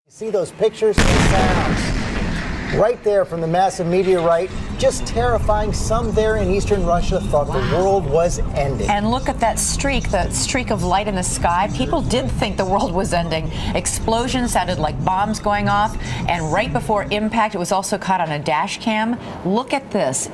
See those pictures and sounds right there from the massive meteorite, just terrifying. Some there in eastern Russia thought the world was ending. And look at that streak of light in the sky. People did think the world was ending. Explosions sounded like bombs going off, and right before impact, it was also caught on a dash cam. Look at this.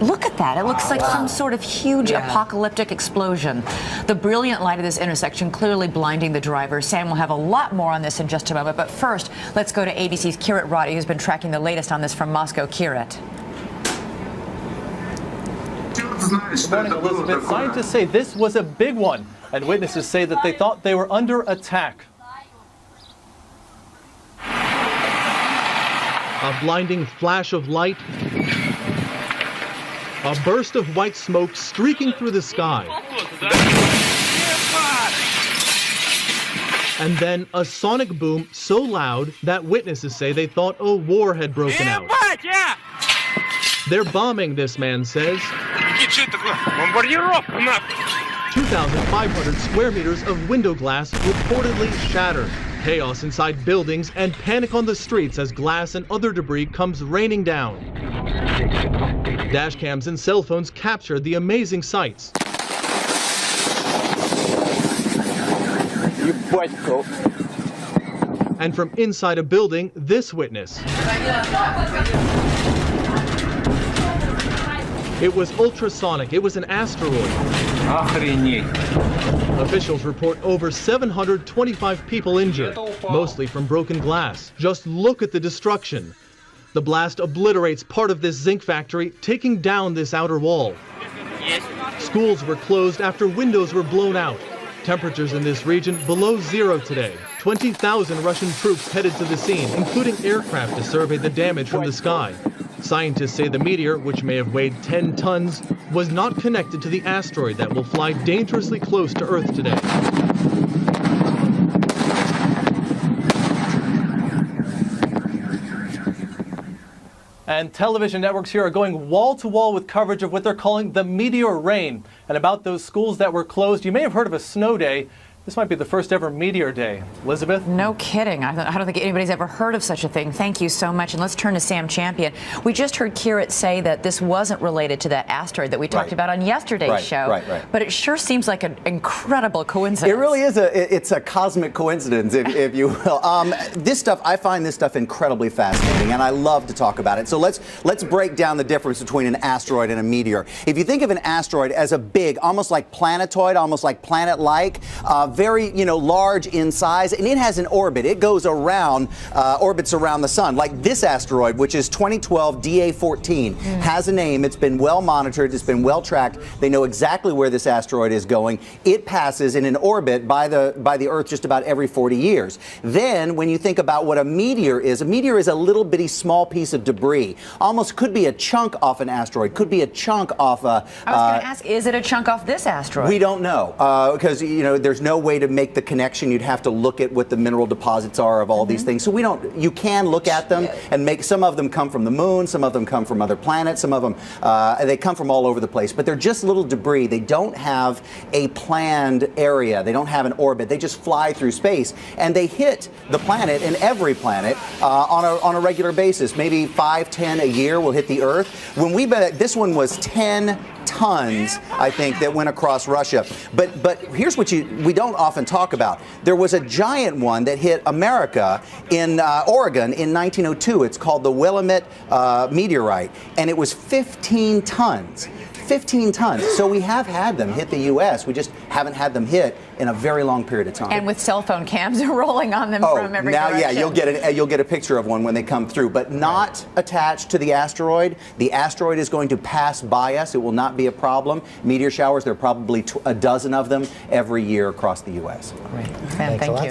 Look at that. It looks like some sort of huge apocalyptic explosion. The brilliant light of this intersection clearly blinding the driver. Sam will have a lot more on this in just a moment. But first, let's go to ABC's Kirit Roddy, who's been tracking the latest on this from Moscow. Kirit. Good morning, Elizabeth. Scientists say this was a big one, and witnesses say that they thought they were under attack. A blinding flash of light. A burst of white smoke streaking through the sky. And then a sonic boom so loud that witnesses say they thought a war had broken out. They're bombing, this man says. 2,500 square meters of window glass reportedly shattered. Chaos inside buildings and panic on the streets as glass and other debris comes raining down. Dash cams and cell phones captured the amazing sights. And from inside a building, this witness. It was ultrasonic. It was an asteroid. Officials report over 725 people injured, mostly from broken glass. Just look at the destruction. The blast obliterates part of this zinc factory, taking down this outer wall. Schools were closed after windows were blown out. Temperatures in this region below zero today. 20,000 Russian troops headed to the scene, including aircraft to survey the damage from the sky. Scientists say the meteor, which may have weighed 10 tons, was not connected to the asteroid that will fly dangerously close to Earth today. And television networks here are going wall to wall with coverage of what they're calling the meteor rain. And about those schools that were closed, you may have heard of a snow day. This might be the first ever meteor day. Elizabeth? No kidding. I don't think anybody's ever heard of such a thing. Thank you so much. And let's turn to Sam Champion. We just heard Kirit say that this wasn't related to that asteroid that we talked about on yesterday's show. Right. But it sure seems like an incredible coincidence. It really is. It's a cosmic coincidence, if you will. This stuff, I find this stuff incredibly fascinating, and I love to talk about it. So let's break down the difference between an asteroid and a meteor. If you think of an asteroid as a big, almost like planetoid, almost like planet-like, very, large in size, and it has an orbit. It goes around, orbits around the sun. Like this asteroid, which is 2012 DA14, has a name. It's been well monitored. It's been well tracked. They know exactly where this asteroid is going. It passes in an orbit by the Earth just about every 40 years. Then, when you think about what a meteor is a little bitty small piece of debris. Almost could be a chunk off an asteroid. Could be a chunk off a. I was going to ask, is it a chunk off this asteroid? We don't know, because there's no way to make the connection. You'd have to look at what the mineral deposits are of all these things. So you can look at them and make, some of them come from the moon, some of them come from other planets, some of them, they come from all over the place, but they're just little debris. They don't have a planned area. They don't have an orbit. They just fly through space, and they hit the planet, and every planet, on a regular basis. Maybe 5, 10 a year will hit the Earth. When this one was 10 tons, I think, that went across Russia. But here's what we don't often talk about. There was a giant one that hit America in Oregon in 1902. It's called the Willamette meteorite, and it was 15 tons. 15 tons. So we have had them hit the U.S. We just haven't had them hit in a very long period of time. And with cell phone cams rolling on them from every direction. Yeah, you'll get a picture of one when they come through, but not attached to the asteroid. The asteroid is going to pass by us. It will not be a problem. Meteor showers, there are probably a dozen of them every year across the U.S. Great. Thank you.